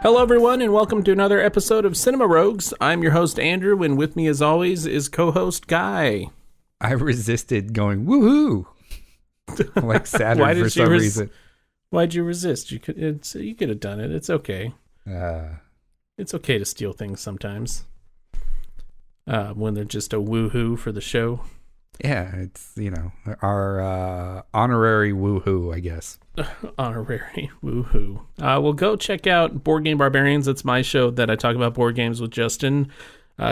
Hello, everyone, and welcome to another episode of Cinema Rogues. I'm your host, Andrew, and with me, as always, is co-host Guy. I resisted going woohoo like Saturn for some reason. Why'd you resist? You could have done it. It's okay. It's okay to steal things sometimes. When they're just a woohoo for the show. Yeah, it's, our honorary woohoo, I guess. Honorary woohoo. Well, go check out Board Game Barbarians. That's my show that I talk about board games with Justin.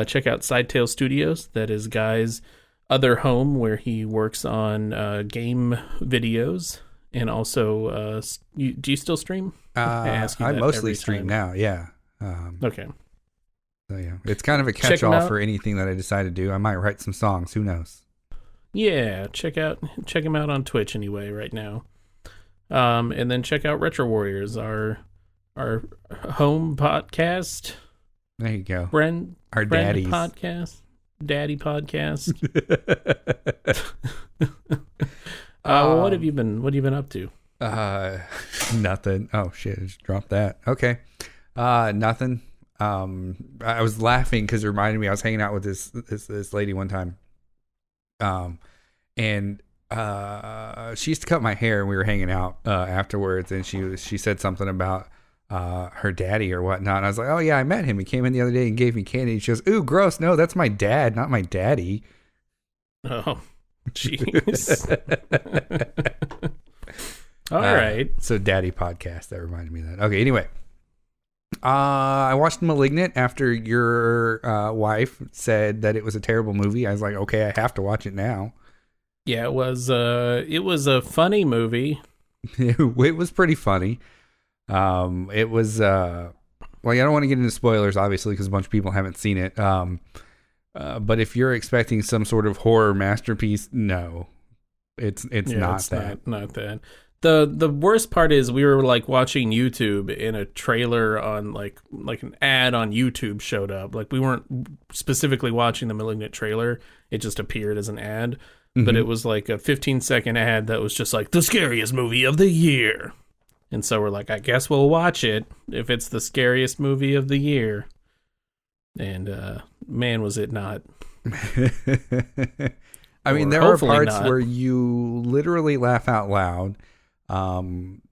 Check out Sidetail Studios. That is Guy's other home where he works on game videos. And also, do you still stream? I mostly stream now, yeah. Okay. So, yeah, it's kind of a catch-all for anything that I decide to do. I might write some songs. Who knows? Yeah, check him out on Twitch anyway right now. And then check out Retro Warriors, our home podcast. There you go. Our daddy's podcast. Daddy podcast. What have you been up to? Nothing. Oh shit, I just dropped that. Okay. Nothing. I was laughing because it reminded me I was hanging out with this lady one time. And she used to cut my hair and we were hanging out afterwards, and she said something about her daddy or whatnot. And I was like, oh yeah, I met him. He came in the other day and gave me candy. She goes, ooh, gross. No, that's my dad, not my daddy. Oh, jeez. All right. So daddy podcast, that reminded me of that. Okay, anyway. I watched Malignant after your wife said that it was a terrible movie. I was like, okay, I have to watch it now. Yeah, it was a funny movie. It was pretty funny. It was well, I don't want to get into spoilers obviously because a bunch of people haven't seen it. But if you're expecting some sort of horror masterpiece, no. It's not that. Not that. The worst part is we were like watching YouTube and a trailer on like an ad on YouTube showed up. Like we weren't specifically watching the Malignant trailer. It just appeared as an ad. Mm-hmm. But it was like a 15-second ad that was just like the scariest movie of the year. And so we're like, I guess we'll watch it if it's the scariest movie of the year. And man, was it not. I mean, there are parts where you literally laugh out loud.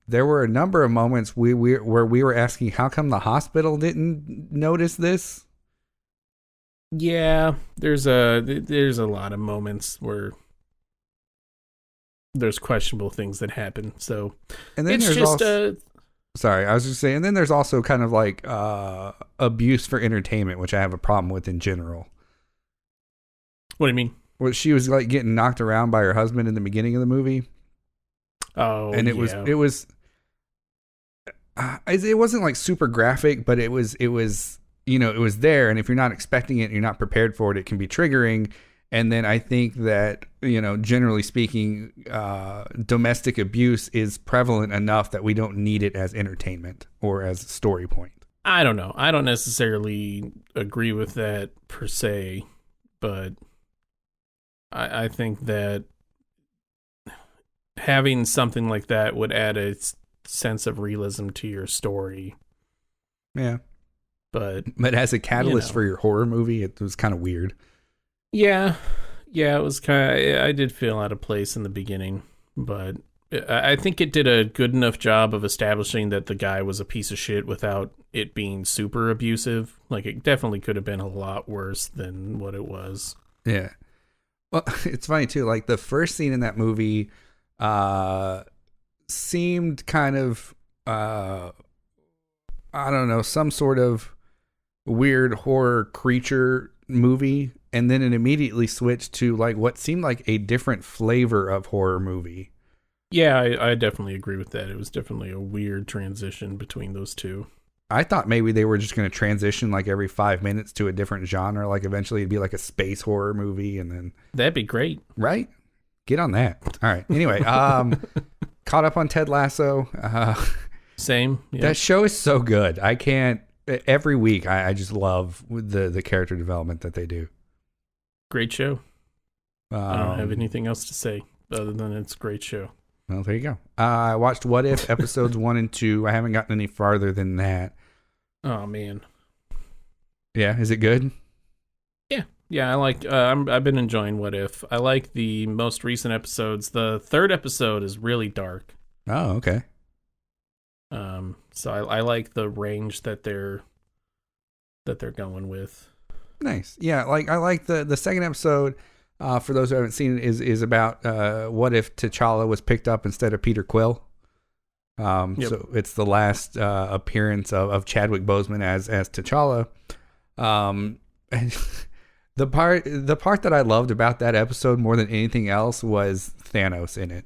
There were a number of moments where we were asking, how come the hospital didn't notice this? Yeah, there's a lot of moments where there's questionable things that happen. So, and then there's also, sorry, I was just saying, and then there's also kind of like abuse for entertainment, which I have a problem with in general. What do you mean? Well, she was like getting knocked around by her husband in the beginning of the movie. Oh, and it wasn't like super graphic, but it was it was there. And if you're not expecting it, you're not prepared for it, it can be triggering. And then I think that, generally speaking, domestic abuse is prevalent enough that we don't need it as entertainment or as a story point. I don't know. I don't necessarily agree with that per se, but I think that having something like that would add a sense of realism to your story. Yeah. But as a catalyst for your horror movie, it was kind of weird. Yeah, it was kind of, I did feel out of place in the beginning, but I think it did a good enough job of establishing that the guy was a piece of shit without it being super abusive. Like, it definitely could have been a lot worse than what it was. Yeah. Well, it's funny too, like the first scene in that movie seemed kind of, I don't know, some sort of weird horror creature movie, and then it immediately switched to like what seemed like a different flavor of horror movie. Yeah, I definitely agree with that. It was definitely a weird transition between those two. I thought maybe they were just going to transition like every 5 minutes to a different genre. Like eventually it'd be like a space horror movie, and then that'd be great, right? Get on that. All right. Anyway, caught up on Ted Lasso. Same. Yeah. That show is so good. I can't. Every week, I just love the character development that they do. Great show. I don't have anything else to say other than it's a great show. Well, there you go. I watched What If episodes 1 and 2. I haven't gotten any farther than that. Oh man. Yeah, is it good? Yeah, I like. I've been enjoying What If. I like the most recent episodes. The third episode is really dark. Oh, okay. So I like the range that they're going with. Nice. Yeah, like I like the second episode. For those who haven't seen it, is about what if T'Challa was picked up instead of Peter Quill. Yep. So it's the last appearance of Chadwick Boseman as T'Challa. And the part that I loved about that episode more than anything else was Thanos in it.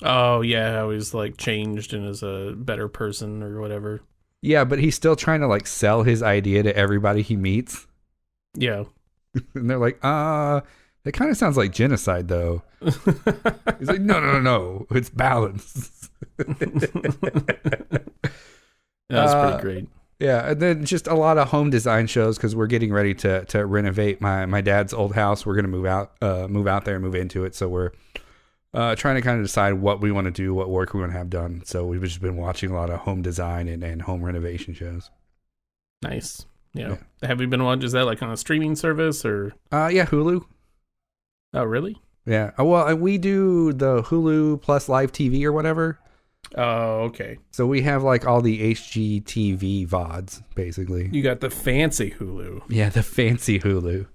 Oh yeah, how he's like changed and is a better person or whatever. Yeah, but he's still trying to like sell his idea to everybody he meets. Yeah. And they're like, that kind of sounds like genocide though. He's like, no, it's balance. That's pretty great. Yeah, and then just a lot of home design shows because we're getting ready to renovate my dad's old house. We're gonna move out there and move into it. So we're trying to kind of decide what we want to do, what work we want to have done. So we've just been watching a lot of home design and home renovation shows. Nice. Yeah. Have you been watching? Is that like on a streaming service or? Yeah, Hulu. Oh, really? Yeah. Well, we do the Hulu plus live TV or whatever. Oh, okay. So we have like all the HGTV VODs, basically. You got the fancy Hulu. Yeah, the fancy Hulu.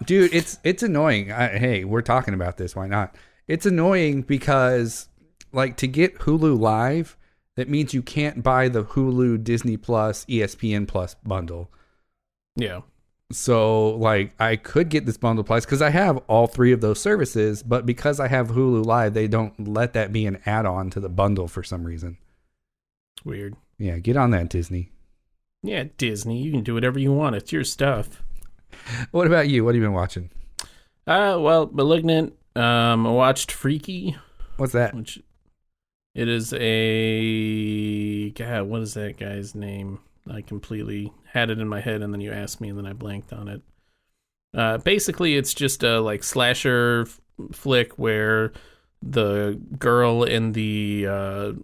Dude, it's annoying. Hey, we're talking about this. Why not? It's annoying because, like, to get Hulu Live, that means you can't buy the Hulu, Disney Plus, ESPN Plus bundle. Yeah. So, like, I could get this bundle price because I have all three of those services, but because I have Hulu Live, they don't let that be an add-on to the bundle for some reason. Weird. Yeah, get on that, Disney. Yeah, Disney. You can do whatever you want. It's your stuff. What about you? What have you been watching? Well, Malignant. I watched Freaky. What's that? Which it is a God. What is that guy's name? I completely had it in my head, and then you asked me, and then I blanked on it. Basically, it's just a like slasher flick where the girl and the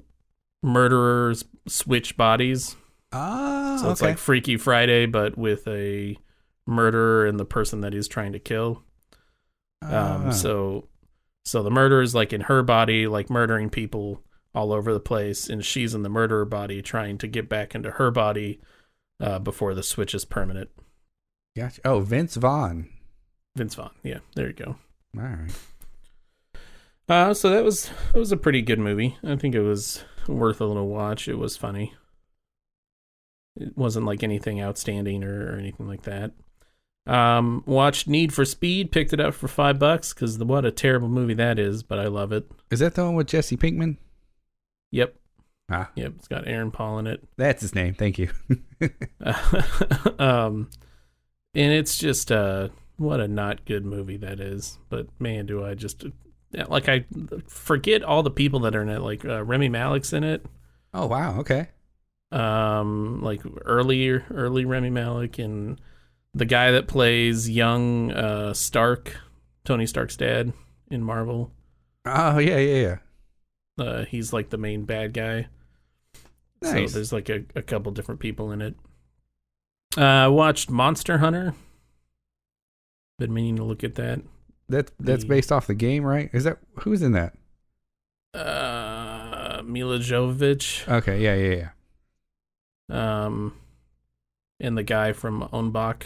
murderers switch bodies. So it's like Freaky Friday, but with a murderer and the person that he's trying to kill. So the murderer is like in her body, like murdering people all over the place, and she's in the murderer body trying to get back into her body before the switch is permanent. Gotcha. Oh, Vince Vaughn. Yeah, there you go. All right. So it was a pretty good movie. I think it was worth a little watch. It was funny. It wasn't like anything outstanding or anything like that. Watched Need for Speed, picked it up for $5 because what a terrible movie that is, but I love it. Is that the one with Jesse Pinkman? Yep. Yep, it's got Aaron Paul in it. That's his name. Thank you. And it's just what a not good movie that is. But man, do I just like I forget all the people that are in it. Like Remy Malek's in it. Oh wow, okay. Like early Remy Malek and the guy that plays young Stark, Tony Stark's dad in Marvel. Oh yeah. He's like the main bad guy. Nice. So there's like a couple different people in it. Watched Monster Hunter. Been meaning to look at that. That's based off the game, right? Is that who's in that? Mila Jovovich. Okay, yeah. And the guy from Onbach.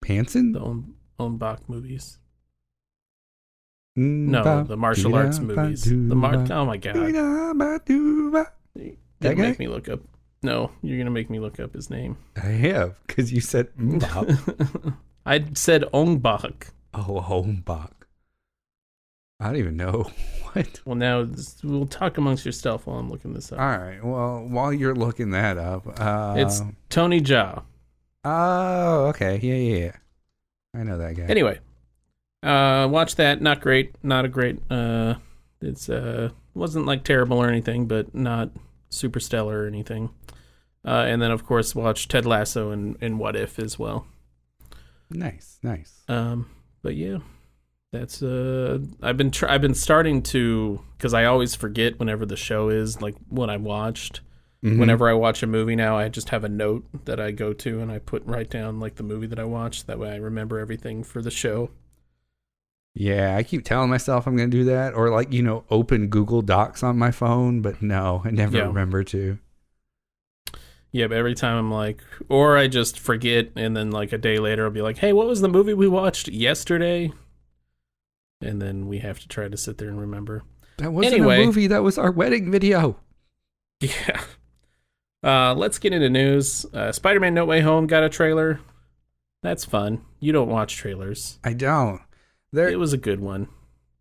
Hansen? The Onbach movies. No, the martial arts movies. Oh my god. You're gonna make me look up. No, you're gonna make me look up his name. I have, because you said Mbach. I said Ongbach. Oh, Ongbach. I don't even know what. Well, now we'll talk amongst yourself while I'm looking this up. All right. Well, while you're looking that up, it's Tony Jaa. Oh, okay. Yeah. I know that guy. Anyway, watch that. Not great. Not a great. It's wasn't like terrible or anything, but not super stellar or anything. And then of course watch Ted Lasso and What If as well. Nice. But yeah, that's I've been starting to, because I always forget whenever the show is like what I watched. Whenever I watch a movie now, I just have a note that I go to and I write down like the movie that I watched. That way I remember everything for the show. Yeah, I keep telling myself I'm going to do that, or like, open Google Docs on my phone, but no, I never remember to. Yeah, but every time I'm like, or I just forget, and then like a day later I'll be like, hey, what was the movie we watched yesterday? And then we have to try to sit there and remember. That wasn't a movie, that was our wedding video. Yeah. Let's get into news. Spider-Man No Way Home got a trailer. That's fun. You don't watch trailers. I don't. It was a good one.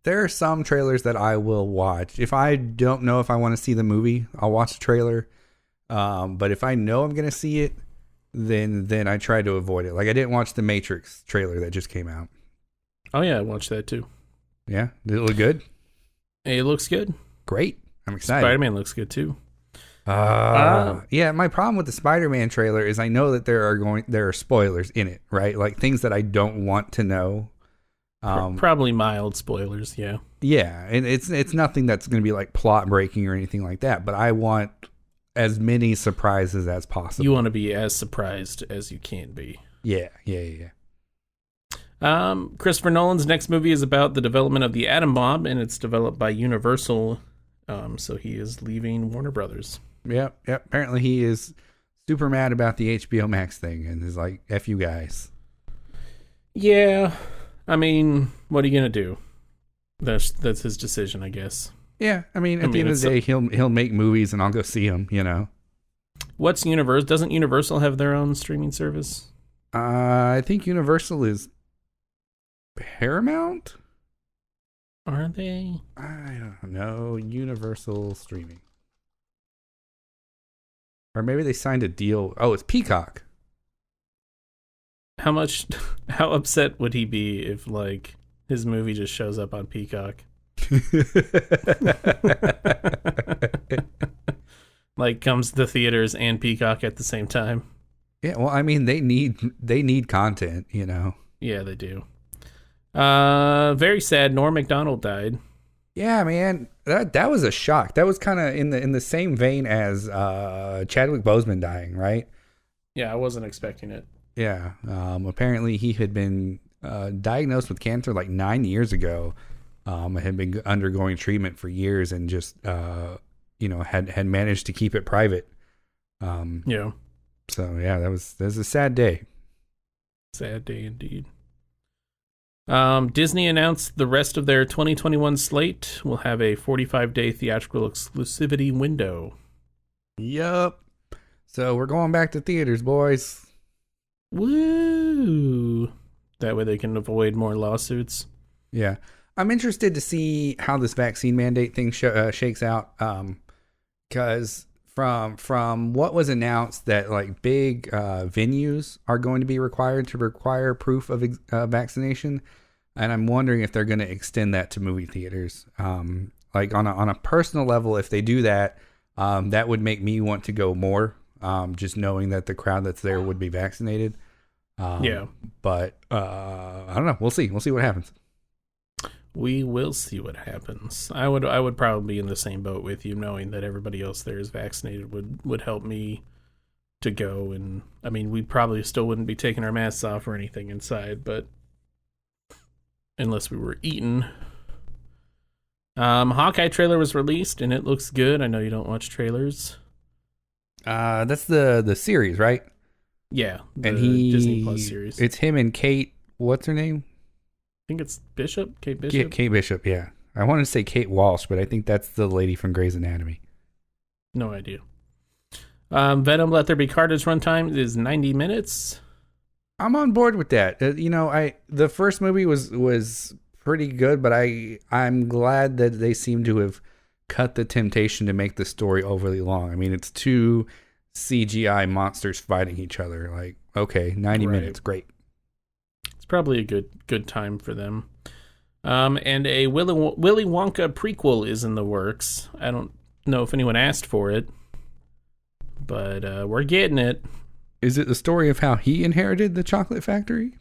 There are some trailers that I will watch. If I don't know if I want to see the movie, I'll watch the trailer. But if I know I'm going to see it, then I try to avoid it. Like I didn't watch the Matrix trailer that just came out. Oh yeah, I watched that too. Yeah? Did it look good? It looks good. Great. I'm excited. Spider-Man looks good too. Yeah, my problem with the Spider-Man trailer is I know that there are spoilers in it, right? Like things that I don't want to know. Probably mild spoilers, yeah. Yeah, and it's nothing that's going to be like plot breaking or anything like that, but I want as many surprises as possible. You want to be as surprised as you can be. Yeah. Christopher Nolan's next movie is about the development of the atom bomb, and it's developed by Universal, so he is leaving Warner Brothers. Yep. Apparently he is super mad about the HBO Max thing and is like, F you guys. Yeah. I mean, what are you going to do? That's his decision, I guess. Yeah. I mean, at the end of the day, he'll make movies and I'll go see them, What's Universal? Doesn't Universal have their own streaming service? I think Universal is Paramount? Are they? I don't know. Universal streaming. Or maybe they signed a deal. Oh, it's Peacock. How upset would he be if like his movie just shows up on Peacock? Like comes to theaters and Peacock at the same time. Yeah, well, I mean they need content, Yeah, they do. Very sad. Norm Macdonald died. Yeah, man, that was a shock. That was kind of in the same vein as Chadwick Boseman dying, right? Yeah, I wasn't expecting it. Yeah, apparently he had been diagnosed with cancer like 9 years ago. Had been undergoing treatment for years and just had managed to keep it private. Yeah. So yeah, that was a sad day. Sad day indeed. Disney announced the rest of their 2021 slate will have a 45-day theatrical exclusivity window. Yup. So we're going back to theaters, boys. Woo! That way they can avoid more lawsuits. Yeah. I'm interested to see how this vaccine mandate thing shakes out. Because from what was announced that like big venues are going to be required to require proof of vaccination, and I'm wondering if they're going to extend that to movie theaters. Like on a personal level, if they do that, that would make me want to go more. Just knowing that the crowd that's there would be vaccinated. Yeah, but I don't know. We'll see. We'll see what happens. We will see what happens. I would probably be in the same boat with you, knowing that everybody else there is vaccinated would help me to go. And I mean, we probably still wouldn't be taking our masks off or anything inside, but unless we were eating. Hawkeye trailer was released and it looks good. I know you don't watch trailers. That's the series, right? Yeah, and Disney Plus series. It's him and Kate. What's her name? I think it's Bishop. Kate Bishop. Kate Bishop. Yeah, I wanted to say Kate Walsh, but I think that's the lady from Grey's Anatomy. No idea. Venom: Let There Be Carnage runtime is 90 minutes. I'm on board with that. The first movie was pretty good, but I'm glad that they seem to have cut the temptation to make the story overly long. I mean, it's two CGI monsters fighting each other. Like, okay, 90 minutes, great. It's probably a good time for them. And a Willy Wonka prequel is in the works. I don't know if anyone asked for it, but we're getting it. Is it the story of how he inherited the chocolate factory?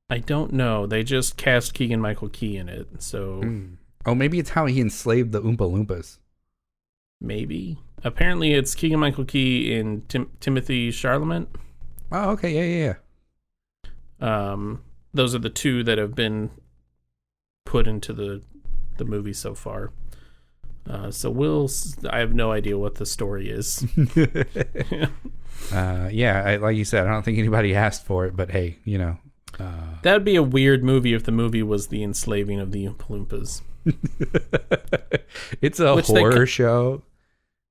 I don't know. They just cast Keegan-Michael Key in it, so... Oh, maybe it's how he enslaved the Oompa Loompas. maybe. Apparently, it's Keegan-Michael Key and Timothy Chalamet. Oh, okay, yeah. Those are the two that have been put into the movie so far. So I have no idea what the story is. Like you said, I don't think anybody asked for it, but hey, that would be a weird movie if the movie was the enslaving of the Oompa Loompas. It's a horror show.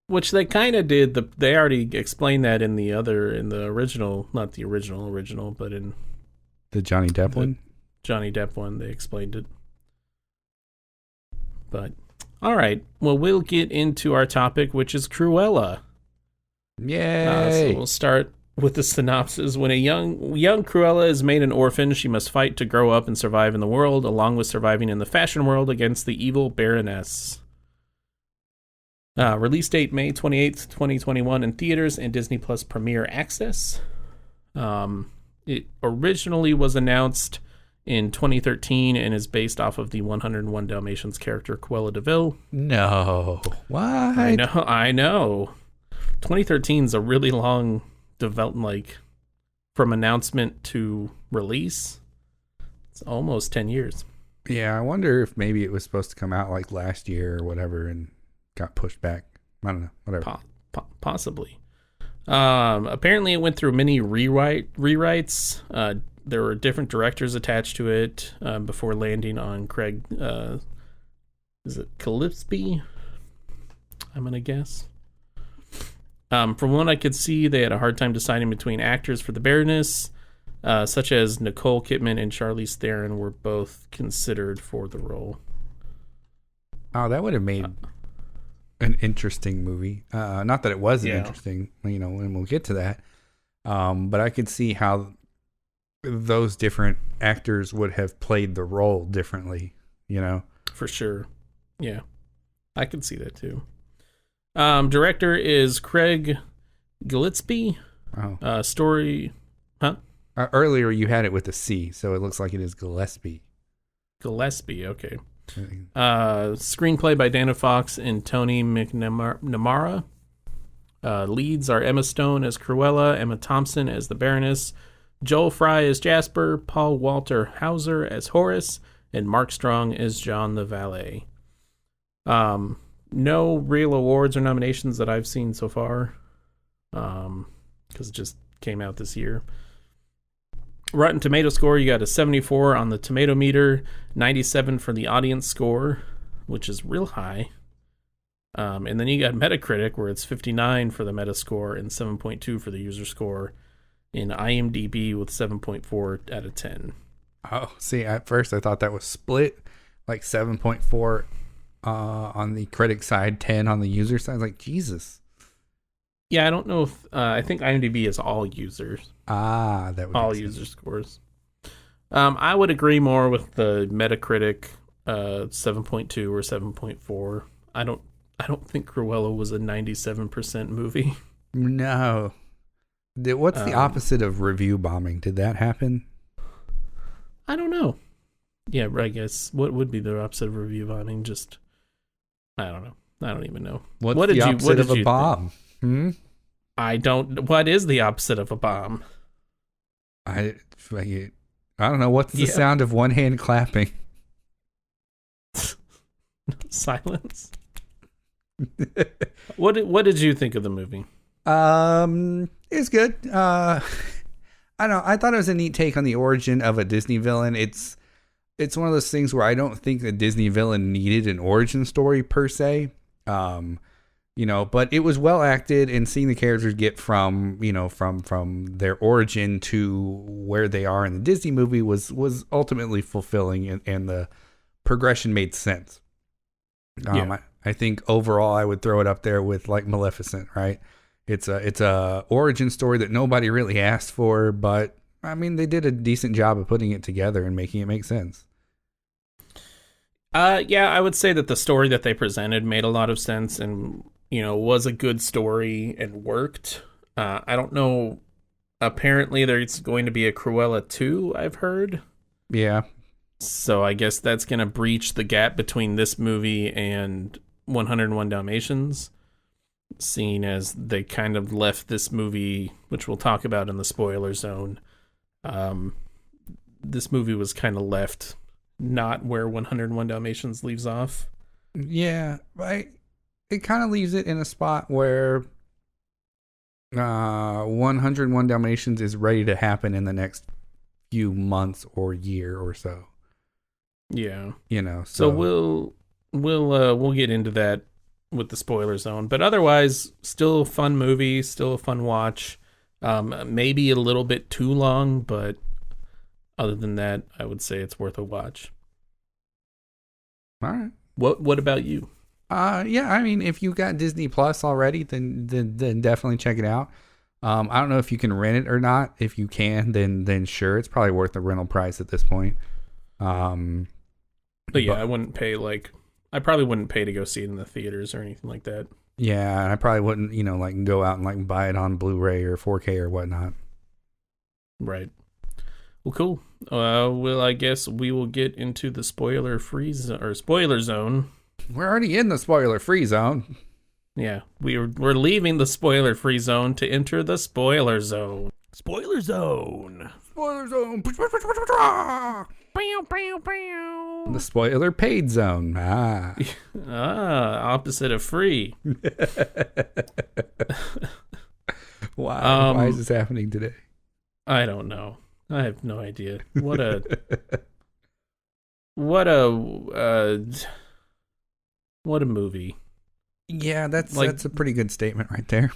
Which they kind of did. They already explained that in the original, not the original, but in the Johnny Depp one. Johnny Depp one, they explained it. But all right, well, we'll get into our topic, which is Cruella. Yay! So we'll start with the synopsis. When a young Cruella is made an orphan, she must fight to grow up and survive in the world, along with surviving in the fashion world against the evil Baroness. Release date May 28th, 2021 in theaters and Disney Plus Premier Access. It originally was announced in 2013 and is based off of the 101 Dalmatians character Cruella de Vil. No. What? I know. 2013 is a really long development, from announcement to release. It's almost 10 years. Yeah, I wonder if maybe it was supposed to come out last year or whatever and got pushed back. I don't know. Whatever. Possibly. Apparently it went through many rewrites. There were different directors attached to it before landing on Craig. Is it Gillespie? I'm going to guess. From what I could see, they had a hard time deciding between actors for the Baroness, such as Nicole Kidman and Charlize Theron were both considered for the role. Oh, that would have made an interesting movie. Not that it wasn't interesting, and we'll get to that. But I could see how those different actors would have played the role differently, For sure. Yeah. I could see that too. Director is Craig Gillespie. Oh. Story, huh? Earlier you had it with a C, so it looks like it is Gillespie. Gillespie, okay. Screenplay by Dana Fox and Tony McNamara. Leads are Emma Stone as Cruella, Emma Thompson as the Baroness, Joel Fry as Jasper, Paul Walter Hauser as Horace, and Mark Strong as John the Valet. No real awards or nominations that I've seen so far, because it just came out this year. Rotten Tomato score, you got a 74 on the tomato meter, 97 for the audience score, which is real high. And then you got Metacritic, where it's 59 for the Metascore and 7.2 for the user score. In IMDb with 7.4 out of 10. Oh, see, at first I thought that was split, 7.4 on the critic side, 10 on the user side. Like, Jesus. Yeah, I don't know if I think IMDb is all users. That would all user scores. I would agree more with the Metacritic 7.2 or 7.4. I don't think Cruella was a 97% movie. No. What's the opposite of review bombing? Did that happen? I don't know. Yeah, I guess. What would be the opposite of review bombing? Just, I don't know. I don't even know. What's the opposite of a bomb? I don't. What is the opposite of a bomb? I don't know. What's the sound of one hand clapping? Silence. What did you think of the movie? It's good. I don't know. I thought it was a neat take on the origin of a Disney villain. It's one of those things where I don't think the Disney villain needed an origin story per se. But it was well acted, and seeing the characters get from their origin to where they are in the Disney movie was ultimately fulfilling, and the progression made sense. I think overall I would throw it up there with Maleficent, right? It's a origin story that nobody really asked for, but I mean they did a decent job of putting it together and making it make sense. Yeah, I would say that the story that they presented made a lot of sense and was a good story and worked. I don't know. Apparently there's going to be a Cruella 2, I've heard. Yeah. So I guess that's going to breach the gap between this movie and 101 Dalmatians. seeing as they kind of left this movie, which we'll talk about in the spoiler zone. This movie was kind of left not where 101 Dalmatians leaves off. Yeah, it kind of leaves it in a spot where 101 Dalmatians is ready to happen in the next few months or year or so. Yeah. So we'll get into that with the spoiler zone, but otherwise still a fun movie, still a fun watch. Maybe a little bit too long, but other than that, I would say it's worth a watch. All right. What about you? Yeah, I mean, if you got Disney Plus already, then definitely check it out. I don't know if you can rent it or not. If you can, then sure, it's probably worth the rental price at this point. But yeah, I probably wouldn't pay to go see it in the theaters or anything like that. Yeah, and I probably wouldn't, like go out and like buy it on Blu-ray or 4K or whatnot. Right. Well, cool. Well, I guess we will get into the spoiler zone. We're already in the spoiler-free zone. Yeah, we're leaving the spoiler-free zone to enter the spoiler zone. Spoiler zone. Spoiler zone. Bow, bow, bow. The spoiler paid zone. Opposite of free. Why is this happening today? I don't know. I have no idea. What a movie. Yeah, that's a pretty good statement right there.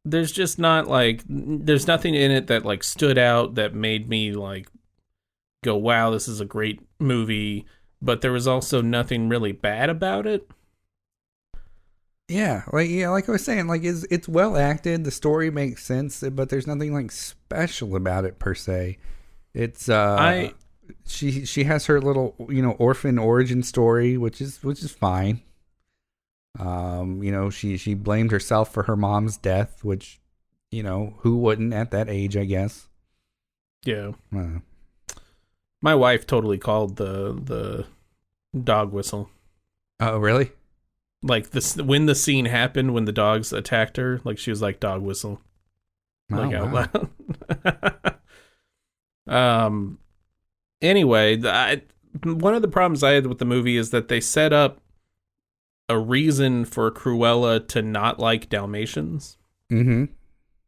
There's just not there's nothing in it that stood out that made me go, wow, this is a great movie, but there was also nothing really bad about it. Yeah, like I was saying, it's well acted, the story makes sense, but there's nothing special about it per se. It's she has her little orphan origin story, which is fine. She blamed herself for her mom's death, which who wouldn't at that age, I guess. Yeah. My wife totally called the dog whistle. Oh, really? When the scene happened, when the dogs attacked her, she was like, dog whistle. Out loud. Anyway, one of the problems I had with the movie is that they set up a reason for Cruella to not like Dalmatians in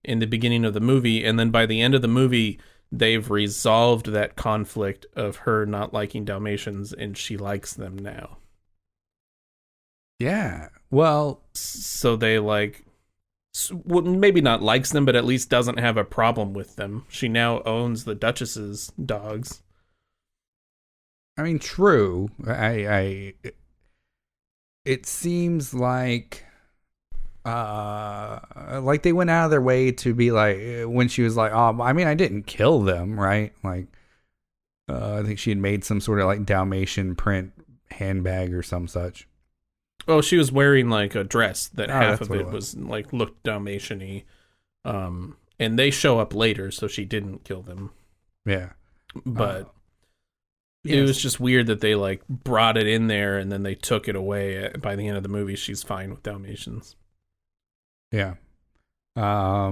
the beginning of the movie, and then by the end of the movie, they've resolved that conflict of her not liking Dalmatians, and she likes them now. Yeah. Well, so they maybe not likes them, but at least doesn't have a problem with them. She now owns the Duchess's dogs. I mean, true. It seems like they went out of their way to be when she was oh, I mean, I didn't kill them, right? I think she had made some sort of Dalmatian print handbag or some such. Oh, she was wearing a dress that half of it was looked Dalmatian-y. And they show up later, so she didn't kill them. Yeah. But it was just weird that they brought it in there and then they took it away. By the end of the movie, she's fine with Dalmatians. Yeah. I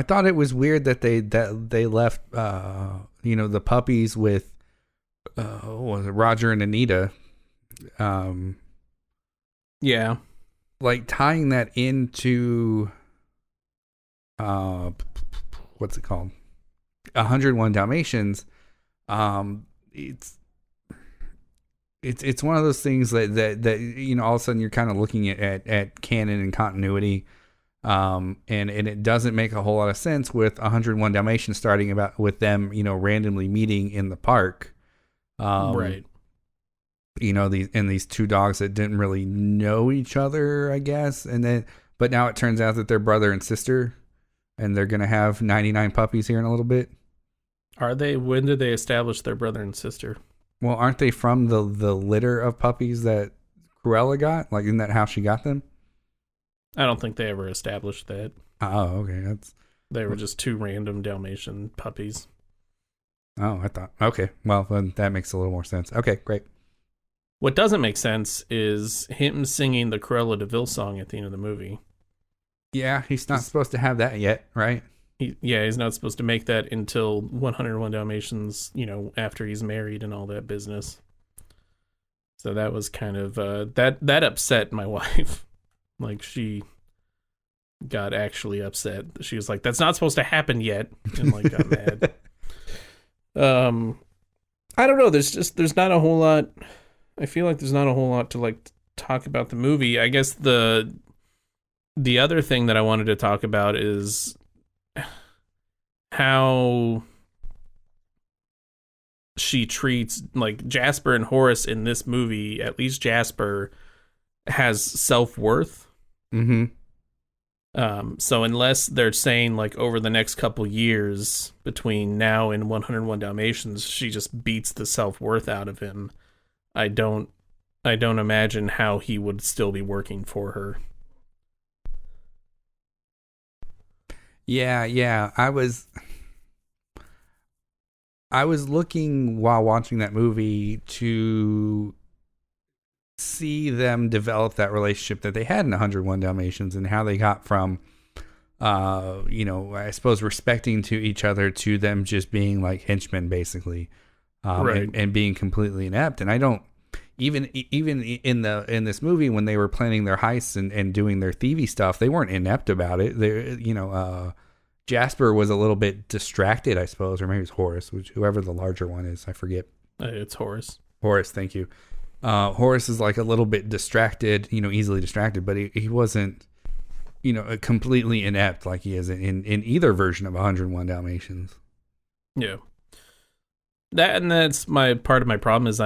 thought it was weird that they left the puppies with what was it, Roger and Anita. Yeah. Tying that into what's it called? 101 Dalmatians. It's one of those things that all of a sudden you're kind of looking at canon and continuity, and it doesn't make a whole lot of sense with 101 Dalmatians starting with them randomly meeting in the park, right? These two dogs that didn't really know each other, I guess, but now it turns out that they're brother and sister, and they're gonna have 99 puppies here in a little bit. Are they? When did they establish their brother and sister? Well, aren't they from the litter of puppies that Cruella got? Isn't that how she got them? I don't think they ever established that. Oh, okay. They were just two random Dalmatian puppies. Oh, I thought. Okay. Well, then that makes a little more sense. Okay, great. What doesn't make sense is him singing the Cruella de Vil song at the end of the movie. Yeah, he's not supposed to have that yet, right? He's not supposed to make that until 101 Dalmatians, after he's married and all that business. So that was kind of that upset my wife. Like, she got actually upset. She was like, "That's not supposed to happen yet," and like got mad. I don't know. There's not a whole lot. I feel like there's not a whole lot to like talk about the movie. I guess the other thing that I wanted to talk about is how she treats like Jasper and Horace in this movie. At least Jasper has self-worth. Mm-hmm. So unless they're saying like over the next couple years between now and 101 Dalmatians, she just beats the self-worth out of him. I don't imagine how he would still be working for her. Yeah. I was looking while watching that movie to see them develop that relationship that they had in 101 Dalmatians and how they got from, I suppose respecting to each other to them just being like henchmen, basically, Right. and being completely inept. And I don't even in this movie when they were planning their heists and doing their thievy stuff, they weren't inept about it. Jasper was a little bit distracted, I suppose, or maybe it's Horace, whoever the larger one is, I forget. It's Horace. Horace, thank you. Horace is like a little bit distracted, easily distracted, but he wasn't, completely inept like he is in either version of 101 Dalmatians. Yeah. That's part of my problem is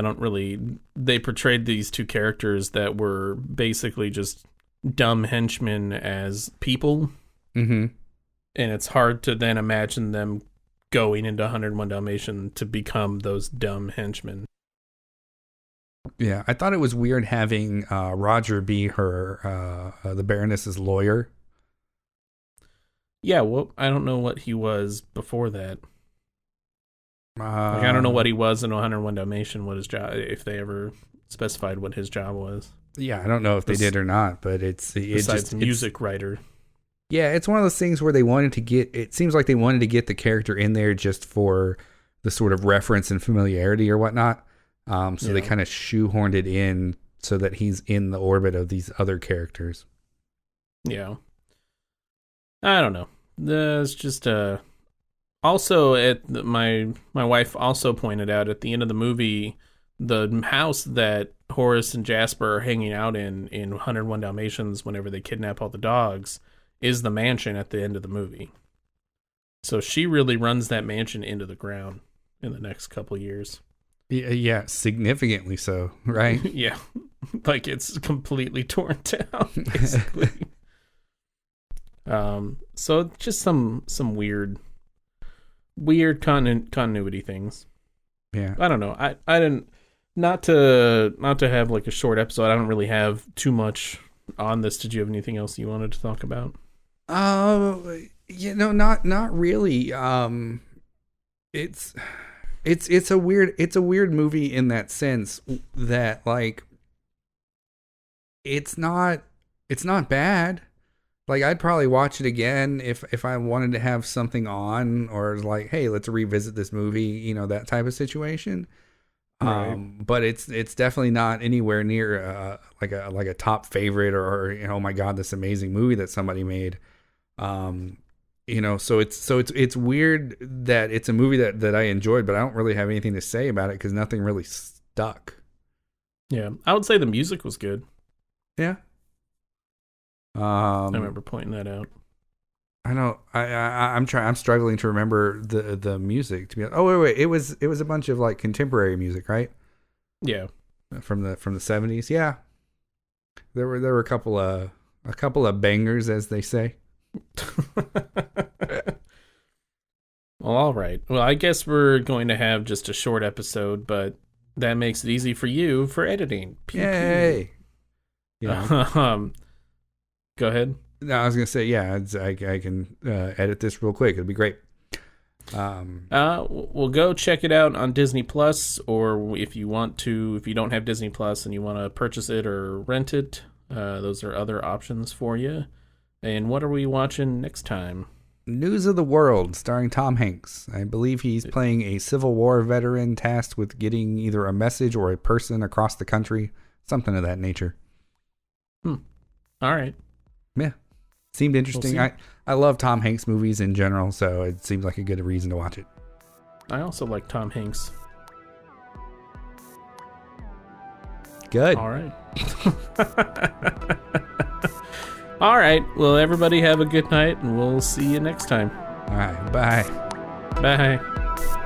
they portrayed these two characters that were basically just dumb henchmen as people. Mm-hmm. And it's hard to then imagine them going into 101 Dalmatian to become those dumb henchmen. Yeah, I thought it was weird having Roger be the Baroness's lawyer. Yeah, well, I don't know what he was before that. I don't know what he was in 101 Dalmatian, what his job, if they ever specified what his job was. Yeah, I don't know if they did or not, but Besides music writer. Yeah, it's one of those things where it seems like they wanted to get the character in there just for the sort of reference and familiarity or whatnot. They kind of shoehorned it in so that he's in the orbit of these other characters. Yeah. I don't know. There's just also my wife also pointed out at the end of the movie, the house that Horace and Jasper are hanging out in 101 Dalmatians whenever they kidnap all the dogs is the mansion at the end of the movie. So she really runs that mansion into the ground in the next couple years. Yeah, significantly so, right? Yeah, like it's completely torn down, basically. So just some weird continuity things. Yeah, I don't know. I didn't not to have like a short episode. I don't really have too much on this. Did you have anything else you wanted to talk about? Not really. It's a weird movie in that sense that like it's not bad. Like I'd probably watch it again if I wanted to have something on or like, hey, let's revisit this movie, that type of situation. Right. But it's definitely not anywhere near like a top favorite or oh my god, this amazing movie that somebody made. So it's weird that it's a movie that I enjoyed, but I don't really have anything to say about it because nothing really stuck. Yeah, I would say the music was good. Yeah. I remember pointing that out. I know. I'm struggling to remember the music to be. Oh wait, it was a bunch of like contemporary music, right? Yeah, from the 70s. Yeah, there were a couple of bangers, as they say. Well, all right. Well, I guess we're going to have just a short episode, but that makes it easy for you for editing. Yay! Yeah. Go ahead. No, I was gonna say, yeah, I can edit this real quick. It'd be great. We'll go check it out on Disney Plus, or if you don't have Disney Plus and you want to purchase it or rent it, those are other options for you. And what are we watching next time? News of the World, starring Tom Hanks. I believe he's playing a Civil War veteran tasked with getting either a message or a person across the country, something of that nature. All right. Yeah. Seemed interesting. I love Tom Hanks movies in general, so it seems like a good reason to watch it. I also like Tom Hanks. Good. All right. All right. Well, everybody have a good night, and we'll see you next time. All right. Bye. Bye.